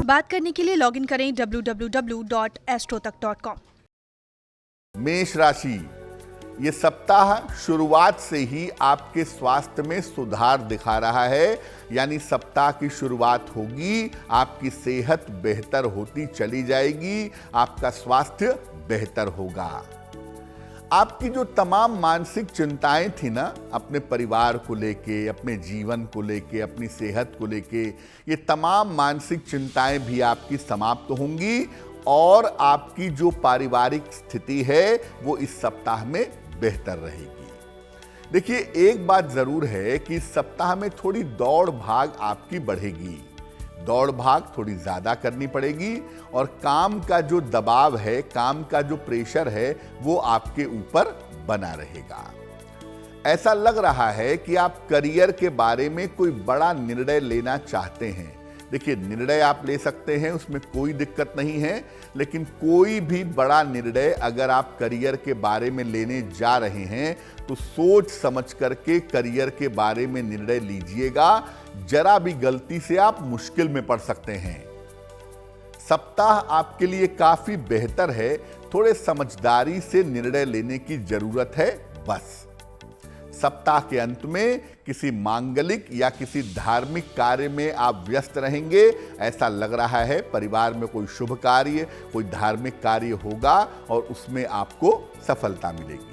बात करने के लिए लॉगिन करें www.astrotak.com। मेष राशि, ये सप्ताह शुरुआत से ही आपके स्वास्थ्य में सुधार दिखा रहा है। यानी सप्ताह की शुरुआत होगी, आपकी सेहत बेहतर होती चली जाएगी, आपका स्वास्थ्य बेहतर होगा। आपकी जो तमाम मानसिक चिंताएं थी ना, अपने परिवार को लेके, अपने जीवन को लेके, अपनी सेहत को लेके, ये तमाम मानसिक चिंताएं भी आपकी समाप्त होंगी और आपकी जो पारिवारिक स्थिति है वो इस सप्ताह में बेहतर रहेगी। देखिए, एक बात जरूर है कि इस सप्ताह में थोड़ी दौड़ भाग आपकी बढ़ेगी, दौड़ भाग थोड़ी ज्यादा करनी पड़ेगी और काम का जो दबाव है, काम का जो प्रेशर है वो आपके ऊपर बना रहेगा। ऐसा लग रहा है कि आप करियर के बारे में कोई बड़ा निर्णय लेना चाहते हैं। देखिए, निर्णय आप ले सकते हैं, उसमें कोई दिक्कत नहीं है, लेकिन कोई भी बड़ा निर्णय अगर आप करियर के बारे में लेने जा रहे हैं तो सोच समझ करके करियर के बारे में निर्णय लीजिएगा। जरा भी गलती से आप मुश्किल में पड़ सकते हैं। सप्ताह आपके लिए काफी बेहतर है, थोड़े समझदारी से निर्णय लेने की जरूरत है बस। सप्ताह के अंत में किसी मांगलिक या किसी धार्मिक कार्य में आप व्यस्त रहेंगे। ऐसा लग रहा है परिवार में कोई शुभ कार्य, कोई धार्मिक कार्य होगा और उसमें आपको सफलता मिलेगी।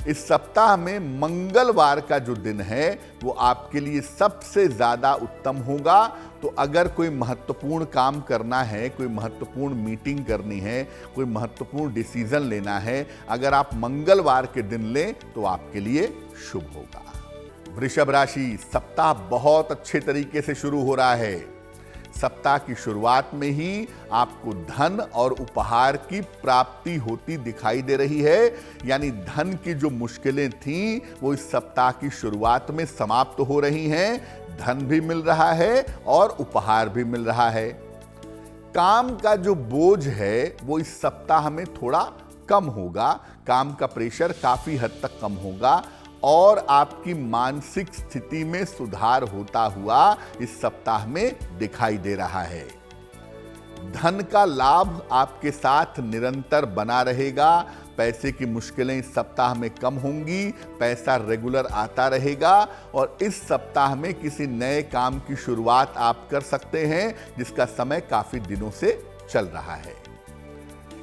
इस सप्ताह में मंगलवार का जो दिन है वो आपके लिए सबसे ज्यादा उत्तम होगा। तो अगर कोई महत्वपूर्ण काम करना है, कोई महत्वपूर्ण मीटिंग करनी है, कोई महत्वपूर्ण डिसीजन लेना है, अगर आप मंगलवार के दिन लें तो आपके लिए शुभ होगा। वृषभ राशि, सप्ताह बहुत अच्छे तरीके से शुरू हो रहा है। सप्ताह की शुरुआत में ही आपको धन और उपहार की प्राप्ति होती दिखाई दे रही है। यानी धन की जो मुश्किलें थीं वो इस सप्ताह की शुरुआत में समाप्त हो रही हैं। धन भी मिल रहा है और उपहार भी मिल रहा है। काम का जो बोझ है वो इस सप्ताह में थोड़ा कम होगा, काम का प्रेशर काफी हद तक कम होगा और आपकी मानसिक स्थिति में सुधार होता हुआ इस सप्ताह में दिखाई दे रहा है। धन का लाभ आपके साथ निरंतर बना रहेगा। पैसे की मुश्किलें इस सप्ताह में कम होंगी, पैसा रेगुलर आता रहेगा और इस सप्ताह में किसी नए काम की शुरुआत आप कर सकते हैं जिसका समय काफी दिनों से चल रहा है।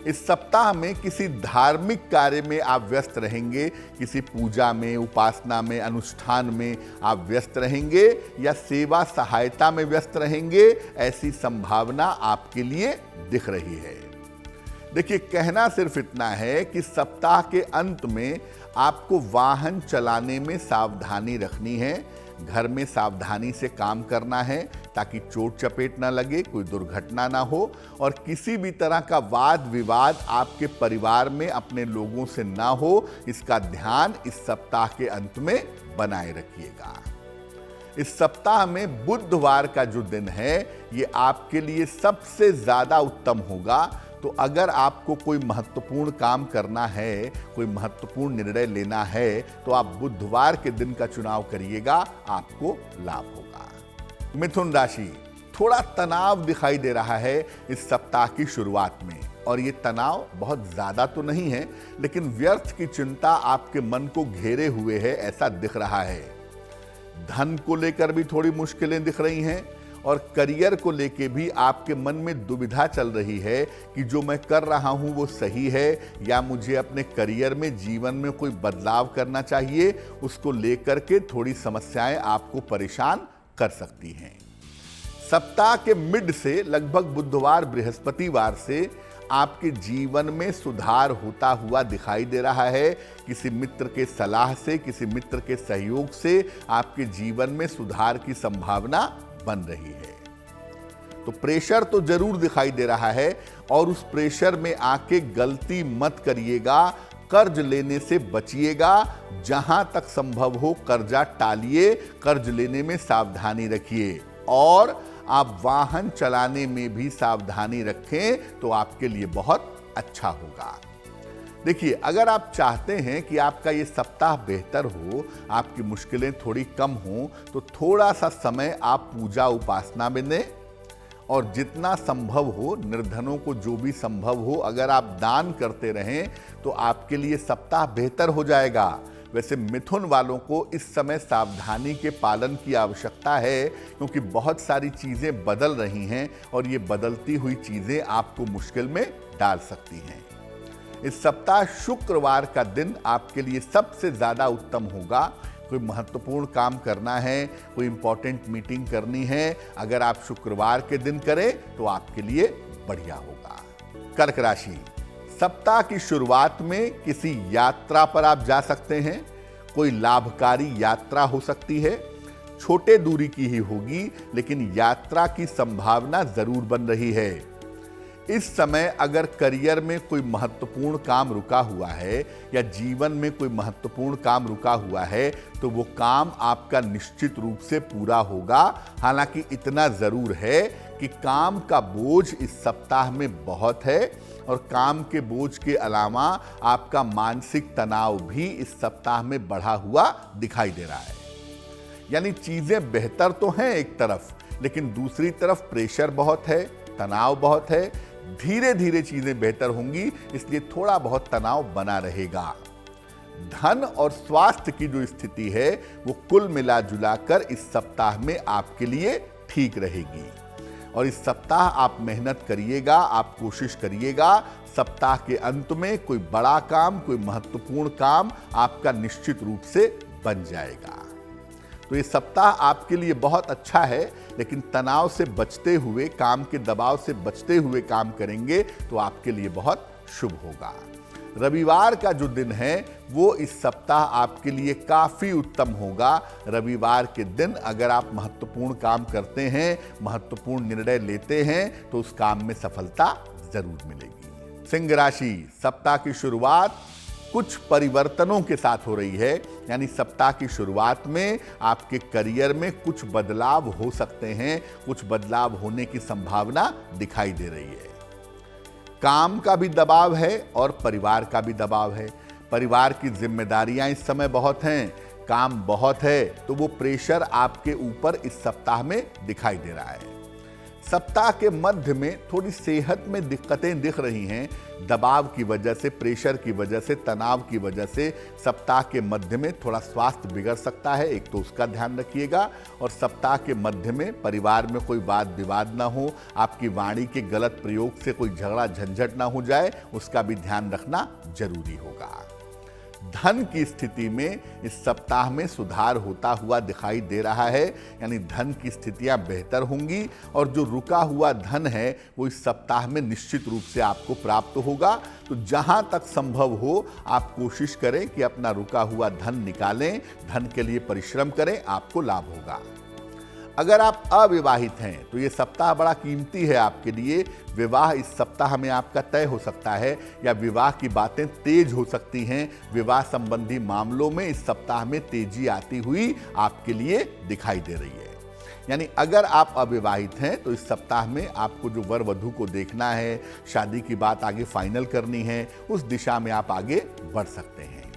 इस सप्ताह में किसी धार्मिक कार्य में आप व्यस्त रहेंगे, किसी पूजा में, उपासना में, अनुष्ठान में आप व्यस्त रहेंगे या सेवा सहायता में व्यस्त रहेंगे। ऐसी संभावना आपके लिए दिख रही है। देखिए, कहना सिर्फ इतना है कि सप्ताह के अंत में आपको वाहन चलाने में सावधानी रखनी है। घर में सावधानी से काम करना है ताकि चोट चपेट ना लगे, कोई दुर्घटना ना हो और किसी भी तरह का वाद विवाद आपके परिवार में अपने लोगों से ना हो, इसका ध्यान इस सप्ताह के अंत में बनाए रखिएगा। इस सप्ताह में बुधवार का जो दिन है ये आपके लिए सबसे ज्यादा उत्तम होगा। तो अगर आपको कोई महत्वपूर्ण काम करना है, कोई महत्वपूर्ण निर्णय लेना है तो आप बुधवार के दिन का चुनाव करिएगा, आपको लाभ होगा। मिथुन राशि, थोड़ा तनाव दिखाई दे रहा है इस सप्ताह की शुरुआत में और ये तनाव बहुत ज्यादा तो नहीं है, लेकिन व्यर्थ की चिंता आपके मन को घेरे हुए है ऐसा दिख रहा है। धन को लेकर भी थोड़ी मुश्किलें दिख रही हैं और करियर को लेके भी आपके मन में दुविधा चल रही है कि जो मैं कर रहा हूं वो सही है या मुझे अपने करियर में, जीवन में कोई बदलाव करना चाहिए। उसको लेकर के थोड़ी समस्याएं आपको परेशान कर सकती हैं। सप्ताह के मिड से लगभग बुधवार बृहस्पतिवार से आपके जीवन में सुधार होता हुआ दिखाई दे रहा है। किसी मित्र के सलाह से, किसी मित्र के सहयोग से आपके जीवन में सुधार की संभावना बन रही है। तो प्रेशर तो जरूर दिखाई दे रहा है और उस प्रेशर में आके गलती मत करिएगा। कर्ज लेने से बचिएगा, जहां तक संभव हो कर्जा टालिए, कर्ज लेने में सावधानी रखिए और आप वाहन चलाने में भी सावधानी रखें तो आपके लिए बहुत अच्छा होगा। देखिए, अगर आप चाहते हैं कि आपका ये सप्ताह बेहतर हो, आपकी मुश्किलें थोड़ी कम हो, तो थोड़ा सा समय आप पूजा उपासना में दें और जितना संभव हो निर्धनों को जो भी संभव हो अगर आप दान करते रहें तो आपके लिए सप्ताह बेहतर हो जाएगा। वैसे मिथुन वालों को इस समय सावधानी के पालन की आवश्यकता है, क्योंकि बहुत सारी चीजें बदल रही हैं और ये बदलती हुई चीजें आपको मुश्किल में डाल सकती हैं। इस सप्ताह शुक्रवार का दिन आपके लिए सबसे ज्यादा उत्तम होगा। कोई महत्वपूर्ण काम करना है, कोई इंपॉर्टेंट मीटिंग करनी है, अगर आप शुक्रवार के दिन करें तो आपके लिए बढ़िया होगा। कर्क राशि, सप्ताह की शुरुआत में किसी यात्रा पर आप जा सकते हैं। कोई लाभकारी यात्रा हो सकती है, छोटे दूरी की ही होगी, लेकिन यात्रा की संभावना जरूर बन रही है। इस समय अगर करियर में कोई महत्वपूर्ण काम रुका हुआ है या जीवन में कोई महत्वपूर्ण काम रुका हुआ है तो वो काम आपका निश्चित रूप से पूरा होगा। हालांकि इतना जरूर है कि काम का बोझ इस सप्ताह में बहुत है और काम के बोझ के अलावा आपका मानसिक तनाव भी इस सप्ताह में बढ़ा हुआ दिखाई दे रहा है। यानी चीजें बेहतर तो हैं एक तरफ, लेकिन दूसरी तरफ प्रेशर बहुत है, तनाव बहुत है। धीरे धीरे चीजें बेहतर होंगी, इसलिए थोड़ा बहुत तनाव बना रहेगा। धन और स्वास्थ्य की जो स्थिति है वो कुल मिला जुलाकर इस सप्ताह में आपके लिए ठीक रहेगी। और इस सप्ताह आप मेहनत करिएगा, आप कोशिश करिएगा, सप्ताह के अंत में कोई बड़ा काम, कोई महत्वपूर्ण काम आपका निश्चित रूप से बन जाएगा। तो ये सप्ताह आपके लिए बहुत अच्छा है, लेकिन तनाव से बचते हुए, काम के दबाव से बचते हुए काम करेंगे तो आपके लिए बहुत शुभ होगा। रविवार का जो दिन है वो इस सप्ताह आपके लिए काफी उत्तम होगा। रविवार के दिन अगर आप महत्वपूर्ण काम करते हैं, महत्वपूर्ण निर्णय लेते हैं तो उस काम में सफलता जरूर मिलेगी। सिंह राशि, सप्ताह की शुरुआत कुछ परिवर्तनों के साथ हो रही है। यानी सप्ताह की शुरुआत में आपके करियर में कुछ बदलाव हो सकते हैं, कुछ बदलाव होने की संभावना दिखाई दे रही है। काम का भी दबाव है और परिवार का भी दबाव है। परिवार की जिम्मेदारियां इस समय बहुत हैं, काम बहुत है, तो वो प्रेशर आपके ऊपर इस सप्ताह में दिखाई दे रहा है। सप्ताह के मध्य में थोड़ी सेहत में दिक्कतें दिख रही हैं, दबाव की वजह से, प्रेशर की वजह से, तनाव की वजह से सप्ताह के मध्य में थोड़ा स्वास्थ्य बिगड़ सकता है। एक तो उसका ध्यान रखिएगा, और सप्ताह के मध्य में परिवार में कोई वाद विवाद ना हो, आपकी वाणी के गलत प्रयोग से कोई झगड़ा झंझट ना हो जाए, उसका भी ध्यान रखना जरूरी होगा। धन की स्थिति में इस सप्ताह में सुधार होता हुआ दिखाई दे रहा है। यानी धन की स्थितियां बेहतर होंगी और जो रुका हुआ धन है वो इस सप्ताह में निश्चित रूप से आपको प्राप्त होगा। तो जहां तक संभव हो आप कोशिश करें कि अपना रुका हुआ धन निकालें, धन के लिए परिश्रम करें, आपको लाभ होगा। अगर आप अविवाहित हैं तो ये सप्ताह बड़ा कीमती है आपके लिए। विवाह इस सप्ताह में आपका तय हो सकता है या विवाह की बातें तेज हो सकती हैं। विवाह संबंधी मामलों में इस सप्ताह में तेजी आती हुई आपके लिए दिखाई दे रही है। यानी अगर आप अविवाहित हैं तो इस सप्ताह में आपको जो वर वधू को देखना है, शादी की बात आगे फाइनल करनी है, उस दिशा में आप आगे बढ़ सकते हैं।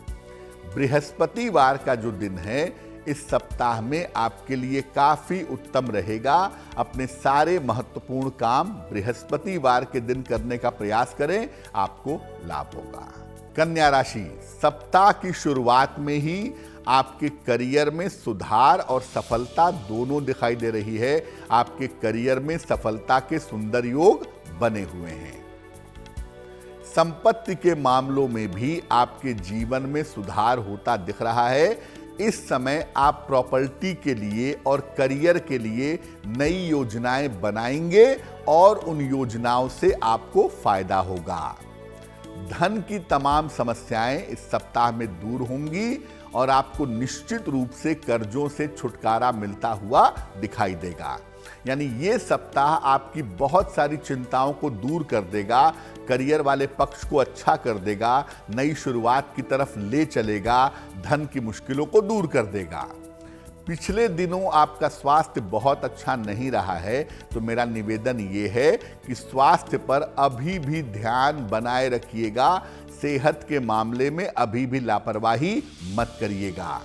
बृहस्पतिवार का जो दिन है इस सप्ताह में आपके लिए काफी उत्तम रहेगा। अपने सारे महत्वपूर्ण काम बृहस्पतिवार के दिन करने का प्रयास करें, आपको लाभ होगा। कन्या राशि, सप्ताह की शुरुआत में ही आपके करियर में सुधार और सफलता दोनों दिखाई दे रही है। आपके करियर में सफलता के सुंदर योग बने हुए हैं। संपत्ति के मामलों में भी आपके जीवन में सुधार होता दिख रहा है। इस समय आप प्रॉपर्टी के लिए और करियर के लिए नई योजनाएं बनाएंगे और उन योजनाओं से आपको फायदा होगा। धन की तमाम समस्याएं इस सप्ताह में दूर होंगी और आपको निश्चित रूप से कर्जों से छुटकारा मिलता हुआ दिखाई देगा। यानी ये सप्ताह आपकी बहुत सारी चिंताओं को दूर कर देगा, करियर वाले पक्ष को अच्छा कर देगा, नई शुरुआत की तरफ ले चलेगा, धन की मुश्किलों को दूर कर देगा। पिछले दिनों आपका स्वास्थ्य बहुत अच्छा नहीं रहा है, तो मेरा निवेदन ये है कि स्वास्थ्य पर अभी भी ध्यान बनाए रखिएगा। सेहत के मामले में अभी भी लापरवाही मत करिएगा।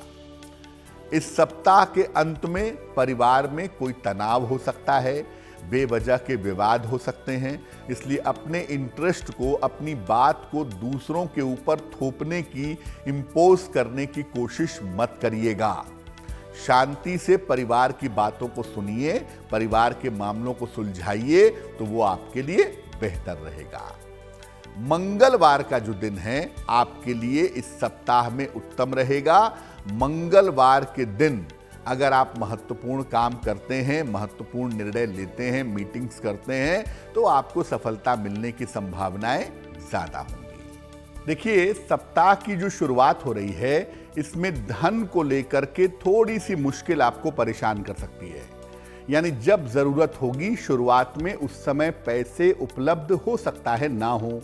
इस सप्ताह के अंत में परिवार में कोई तनाव हो सकता है, बेवजह के विवाद हो सकते हैं, इसलिए अपने इंटरेस्ट को, अपनी बात को दूसरों के ऊपर थोपने की, इम्पोज करने की कोशिश मत करिएगा। शांति से परिवार की बातों को सुनिए, परिवार के मामलों को सुलझाइए, तो वो आपके लिए बेहतर रहेगा। मंगलवार का जो दिन है आपके लिए इस सप्ताह में उत्तम रहेगा। मंगलवार के दिन अगर आप महत्वपूर्ण काम करते हैं, महत्वपूर्ण निर्णय लेते हैं, मीटिंग्स करते हैं, तो आपको सफलता मिलने की संभावनाएं ज्यादा होंगी। देखिए, सप्ताह की जो शुरुआत हो रही है इसमें धन को लेकर के थोड़ी सी मुश्किल आपको परेशान कर सकती है। यानी जब जरूरत होगी शुरुआत में, उस समय पैसे उपलब्ध हो सकता है ना हो।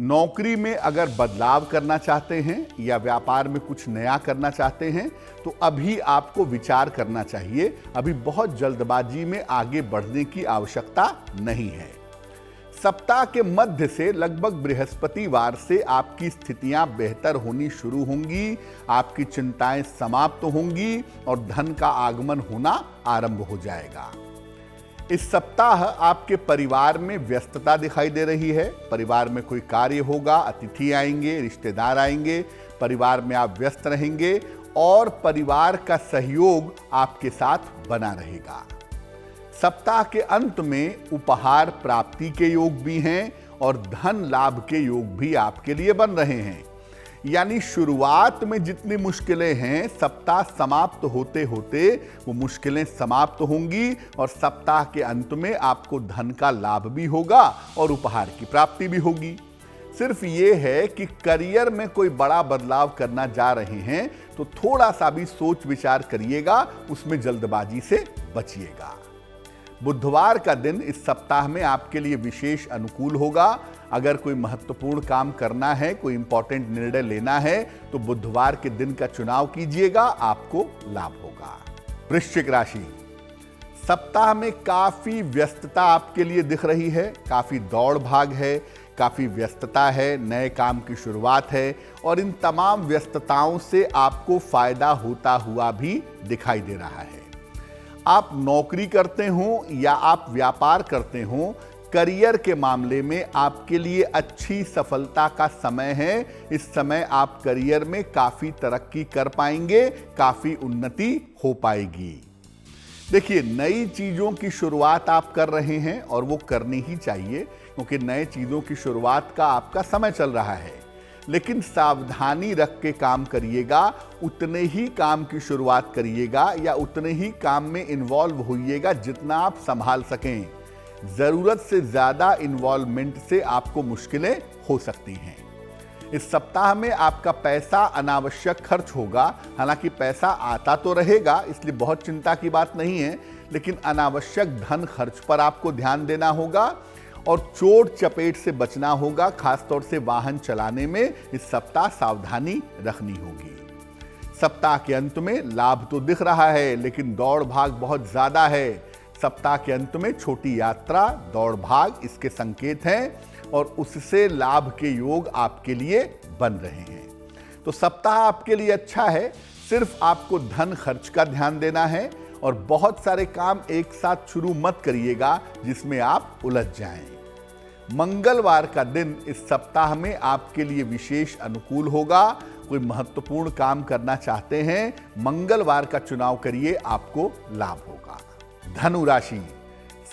नौकरी में अगर बदलाव करना चाहते हैं या व्यापार में कुछ नया करना चाहते हैं तो अभी आपको विचार करना चाहिए। अभी बहुत जल्दबाजी में आगे बढ़ने की आवश्यकता नहीं है। सप्ताह के मध्य से लगभग बृहस्पतिवार से आपकी स्थितियां बेहतर होनी शुरू होंगी, आपकी चिंताएं समाप्त होंगी और धन का आगमन होना आरंभ हो जाएगा। इस सप्ताह आपके परिवार में व्यस्तता दिखाई दे रही है। परिवार में कोई कार्य होगा, अतिथि आएंगे, रिश्तेदार आएंगे, परिवार में आप व्यस्त रहेंगे और परिवार का सहयोग आपके साथ बना रहेगा। सप्ताह के अंत में उपहार प्राप्ति के योग भी हैं और धन लाभ के योग भी आपके लिए बन रहे हैं। यानी शुरुआत में जितनी मुश्किलें हैं, सप्ताह समाप्त होते होते वो मुश्किलें समाप्त होंगी और सप्ताह के अंत में आपको धन का लाभ भी होगा और उपहार की प्राप्ति भी होगी। सिर्फ ये है कि करियर में कोई बड़ा बदलाव करना जा रहे हैं तो थोड़ा सा भी सोच विचार करिएगा, उसमें जल्दबाजी से बचिएगा। बुधवार का दिन इस सप्ताह में आपके लिए विशेष अनुकूल होगा। अगर कोई महत्वपूर्ण काम करना है, कोई इंपॉर्टेंट निर्णय लेना है तो बुधवार के दिन का चुनाव कीजिएगा, आपको लाभ होगा। वृश्चिक राशि, सप्ताह में काफी व्यस्तता आपके लिए दिख रही है। काफी दौड़ भाग है, काफी व्यस्तता है, नए काम की शुरुआत है और इन तमाम व्यस्तताओं से आपको फायदा होता हुआ भी दिखाई दे रहा है। आप नौकरी करते हो या आप व्यापार करते हो, करियर के मामले में आपके लिए अच्छी सफलता का समय है। इस समय आप करियर में काफी तरक्की कर पाएंगे, काफी उन्नति हो पाएगी। देखिए, नई चीजों की शुरुआत आप कर रहे हैं और वो करनी ही चाहिए क्योंकि नए चीजों की शुरुआत का आपका समय चल रहा है। लेकिन सावधानी रख के काम करिएगा, उतने ही काम की शुरुआत करिएगा या उतने ही काम में इन्वॉल्व होइएगा जितना आप संभाल सकें। जरूरत से ज्यादा इन्वॉल्वमेंट से आपको मुश्किलें हो सकती हैं। इस सप्ताह में आपका पैसा अनावश्यक खर्च होगा। हालांकि पैसा आता तो रहेगा, इसलिए बहुत चिंता की बात नहीं है, लेकिन अनावश्यक धन खर्च पर आपको ध्यान देना होगा और चोट चपेट से बचना होगा। खासतौर से वाहन चलाने में इस सप्ताह सावधानी रखनी होगी। सप्ताह के अंत में लाभ तो दिख रहा है लेकिन दौड़ भाग बहुत ज्यादा है। सप्ताह के अंत में छोटी यात्रा, दौड़ भाग इसके संकेत हैं और उससे लाभ के योग आपके लिए बन रहे हैं। तो सप्ताह आपके लिए अच्छा है, सिर्फ आपको धन खर्च का ध्यान देना है और बहुत सारे काम एक साथ शुरू मत करिएगा जिसमें आप उलझ जाएं। मंगलवार का दिन इस सप्ताह में आपके लिए विशेष अनुकूल होगा। कोई महत्वपूर्ण काम करना चाहते हैं, मंगलवार का चुनाव करिए, आपको लाभ होगा। धनु राशि,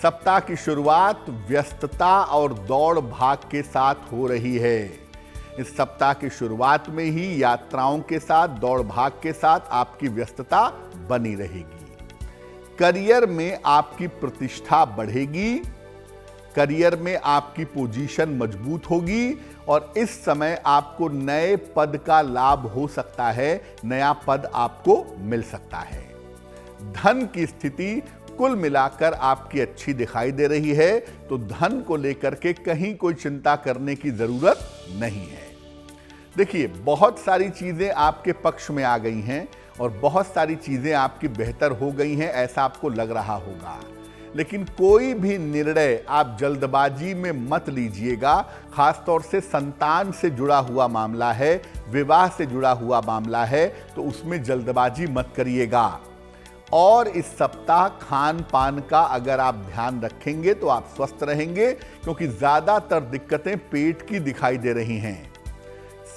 सप्ताह की शुरुआत व्यस्तता और दौड़ भाग के साथ हो रही है। इस सप्ताह की शुरुआत में ही यात्राओं के साथ, दौड़ भाग के साथ आपकी व्यस्तता बनी रहेगी। करियर में आपकी प्रतिष्ठा बढ़ेगी, करियर में आपकी पोजीशन मजबूत होगी और इस समय आपको नए पद का लाभ हो सकता है, नया पद आपको मिल सकता है। धन की स्थिति कुल मिलाकर आपकी अच्छी दिखाई दे रही है, तो धन को लेकर के कहीं कोई चिंता करने की जरूरत नहीं है। देखिए, बहुत सारी चीजें आपके पक्ष में आ गई हैं और बहुत सारी चीजें आपकी बेहतर हो गई हैं, ऐसा आपको लग रहा होगा। लेकिन कोई भी निर्णय आप जल्दबाजी में मत लीजिएगा। खासतौर से संतान से जुड़ा हुआ मामला है, विवाह से जुड़ा हुआ मामला है, तो उसमें जल्दबाजी मत करिएगा। और इस सप्ताह खान पान का अगर आप ध्यान रखेंगे तो आप स्वस्थ रहेंगे, क्योंकि ज्यादातर दिक्कतें पेट की दिखाई दे रही हैं।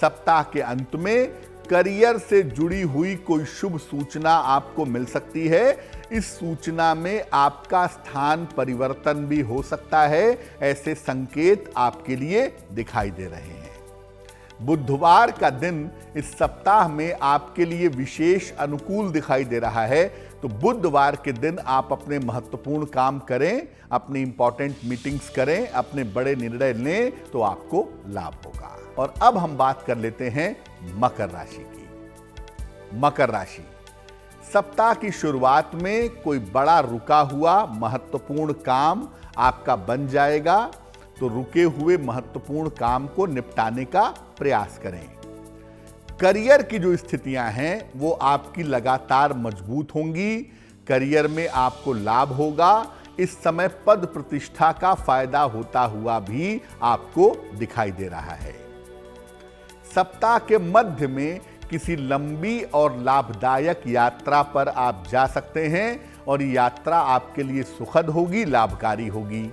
सप्ताह के अंत में करियर से जुड़ी हुई कोई शुभ सूचना आपको मिल सकती है। इस सूचना में आपका स्थान परिवर्तन भी हो सकता है, ऐसे संकेत आपके लिए दिखाई दे रहे हैं। बुधवार का दिन इस सप्ताह में आपके लिए विशेष अनुकूल दिखाई दे रहा है, तो बुधवार के दिन आप अपने महत्वपूर्ण काम करें, अपनी इंपॉर्टेंट मीटिंग्स करें, अपने बड़े निर्णय लें तो आपको लाभ होगा। और अब हम बात कर लेते हैं मकर राशि की। मकर राशि, सप्ताह की शुरुआत में कोई बड़ा रुका हुआ महत्वपूर्ण काम आपका बन जाएगा, तो रुके हुए महत्वपूर्ण काम को निपटाने का प्रयास करें। करियर की जो स्थितियां हैं वो आपकी लगातार मजबूत होंगी। करियर में आपको लाभ होगा। इस समय पद प्रतिष्ठा का फायदा होता हुआ भी आपको दिखाई दे रहा है। सप्ताह के मध्य में किसी लंबी और लाभदायक यात्रा पर आप जा सकते हैं और यात्रा आपके लिए सुखद होगी, लाभकारी होगी।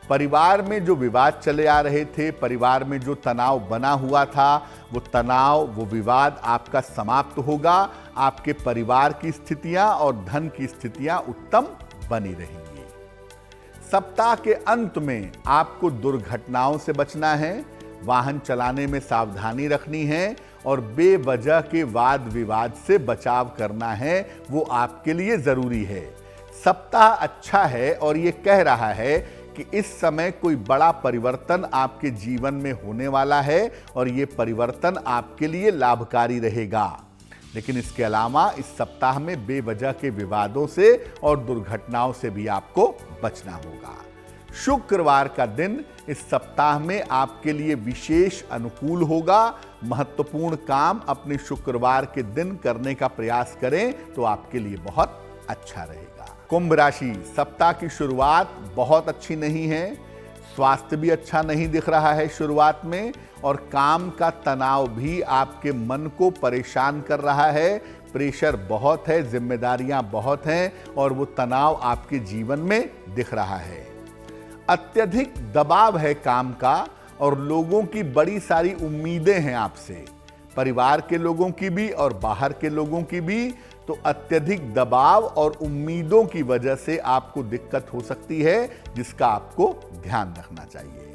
परिवार में जो विवाद चले आ रहे थे, परिवार में जो तनाव बना हुआ था, वो तनाव, वो विवाद आपका समाप्त होगा। आपके परिवार की स्थितियां और धन की स्थितियां उत्तम बनी रहेंगी। सप्ताह के अंत में आपको दुर्घटनाओं से बचना है, वाहन चलाने में सावधानी रखनी है और बेवजह के वाद विवाद से बचाव करना है, वो आपके लिए जरूरी है। सप्ताह अच्छा है और ये कह रहा है कि इस समय कोई बड़ा परिवर्तन आपके जीवन में होने वाला है और ये परिवर्तन आपके लिए लाभकारी रहेगा। लेकिन इसके अलावा इस सप्ताह में बेवजह के विवादों से और दुर्घटनाओं से भी आपको बचना होगा। शुक्रवार का दिन इस सप्ताह में आपके लिए विशेष अनुकूल होगा। महत्वपूर्ण काम अपने शुक्रवार के दिन करने का प्रयास करें तो आपके लिए बहुत अच्छा रहेगा। कुंभ राशि, सप्ताह की शुरुआत बहुत अच्छी नहीं है। स्वास्थ्य भी अच्छा नहीं दिख रहा है शुरुआत में, और काम का तनाव भी आपके मन को परेशान कर रहा है। प्रेशर बहुत है, जिम्मेदारियां बहुत हैं और वो तनाव आपके जीवन में दिख रहा है। अत्यधिक दबाव है काम का और लोगों की बड़ी सारी उम्मीदें हैं आपसे, परिवार के लोगों की भी और बाहर के लोगों की भी। तो अत्यधिक दबाव और उम्मीदों की वजह से आपको दिक्कत हो सकती है, जिसका आपको ध्यान रखना चाहिए।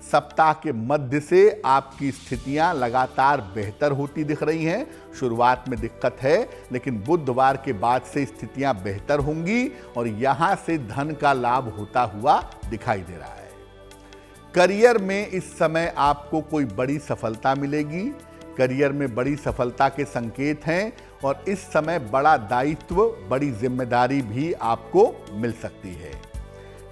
सप्ताह के मध्य से आपकी स्थितियां लगातार बेहतर होती दिख रही हैं। शुरुआत में दिक्कत है, लेकिन बुधवार के बाद से स्थितियां बेहतर होंगी और यहां से धन का लाभ होता हुआ दिखाई दे रहा है। करियर में इस समय आपको कोई बड़ी सफलता मिलेगी। करियर में बड़ी सफलता के संकेत हैं और इस समय बड़ा दायित्व, बड़ी जिम्मेदारी भी आपको मिल सकती है।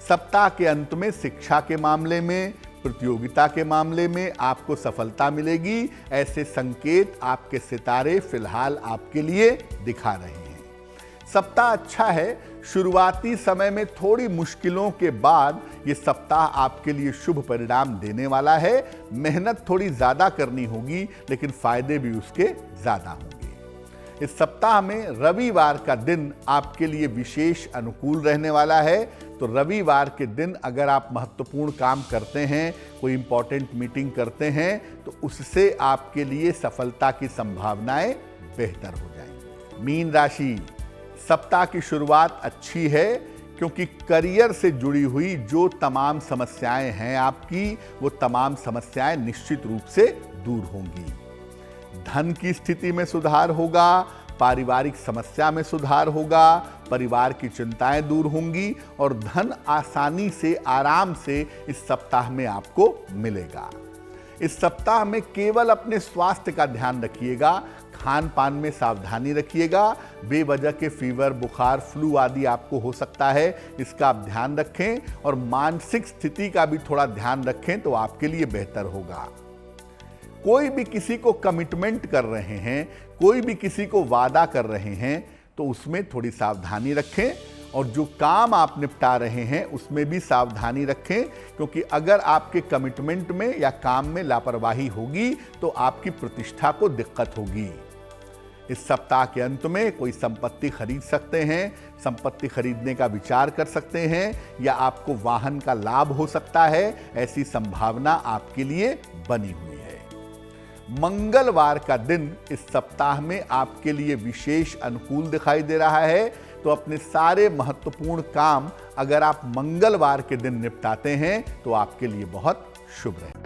सप्ताह के अंत में शिक्षा के मामले में, प्रतियोगिता के मामले में आपको सफलता मिलेगी। ऐसे संकेत आपके सितारे फिलहाल आपके लिए दिखा रहे हैं। सप्ताह अच्छा है। शुरुआती समय में थोड़ी मुश्किलों के बाद ये सप्ताह आपके लिए शुभ परिणाम देने वाला है। मेहनत थोड़ी ज्यादा करनी होगी, लेकिन फायदे भी उसके ज्यादा होंगे। इस सप्ताह में रविवार का दिन आपके लिए विशेष अनुकूल रहने वाला है। तो रविवार के दिन अगर आप महत्वपूर्ण काम करते हैं, कोई इंपॉर्टेंट मीटिंग करते हैं, तो उससे आपके लिए सफलता की संभावनाएं बेहतर हो जाएंगी। मीन राशि, सप्ताह की शुरुआत अच्छी है, क्योंकि करियर से जुड़ी हुई जो तमाम समस्याएं हैं आपकी, वो तमाम समस्याएं निश्चित रूप से दूर होंगी। धन की स्थिति में सुधार होगा, पारिवारिक समस्या में सुधार होगा, परिवार की चिंताएं दूर होंगी और धन आसानी से, आराम से इस सप्ताह में आपको मिलेगा। इस सप्ताह में केवल अपने स्वास्थ्य का ध्यान रखिएगा, खान पान में सावधानी रखिएगा। बेवजह के फीवर, बुखार, फ्लू आदि आपको हो सकता है, इसका आप ध्यान रखें और मानसिक स्थिति का भी थोड़ा ध्यान रखें तो आपके लिए बेहतर होगा। कोई भी किसी को कमिटमेंट कर रहे हैं, कोई भी किसी को वादा कर रहे हैं, तो उसमें थोड़ी सावधानी रखें और जो काम आप निपटा रहे हैं उसमें भी सावधानी रखें, क्योंकि अगर आपके कमिटमेंट में या काम में लापरवाही होगी तो आपकी प्रतिष्ठा को दिक्कत होगी। इस सप्ताह के अंत में कोई संपत्ति खरीद सकते हैं, संपत्ति खरीदने का विचार कर सकते हैं या आपको वाहन का लाभ हो सकता है, ऐसी संभावना आपके लिए बनी हुई है। मंगलवार का दिन इस सप्ताह में आपके लिए विशेष अनुकूल दिखाई दे रहा है, तो अपने सारे महत्वपूर्ण काम अगर आप मंगलवार के दिन निपटाते हैं तो आपके लिए बहुत शुभ रहेगा।